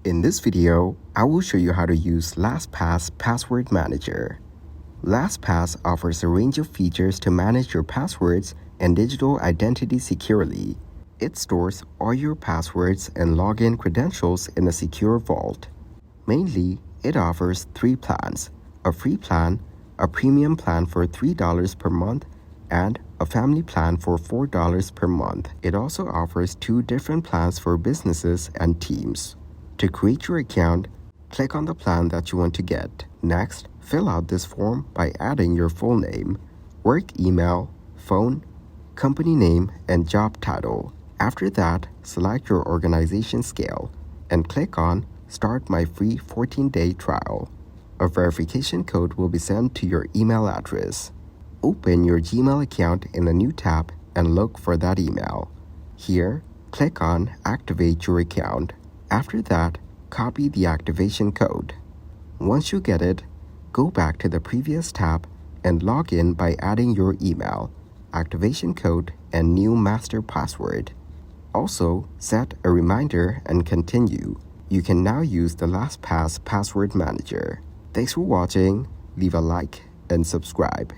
In this video, I will show you how to use Lastpass Password Manager. Lastpass offers a range of features to manage your passwords and digital identity securely. It stores all your passwords and login credentials in a secure vault. Mainly, it offers 3 plans: a free plan, a premium plan for $3 per month, and a family plan for $4 per month. It also offers 2 different plans for businesses and teams. To create your account, click on the plan that you want to get. Next, fill out this form by adding your full name, work email, phone, company name, and job title. After that, select your organization scale and click on Start My Free 14-Day Trial. A verification code will be sent to your email address. Open your Gmail account in a new tab and look for that email. Here, click on Activate Your Account. After that, copy the activation code. Once you get it, go back to the previous tab and log in by adding your email, activation code, and new master password. Also, set a reminder and continue. You can now use the Lastpass Password Manager. Thanks for watching. Leave a like and subscribe.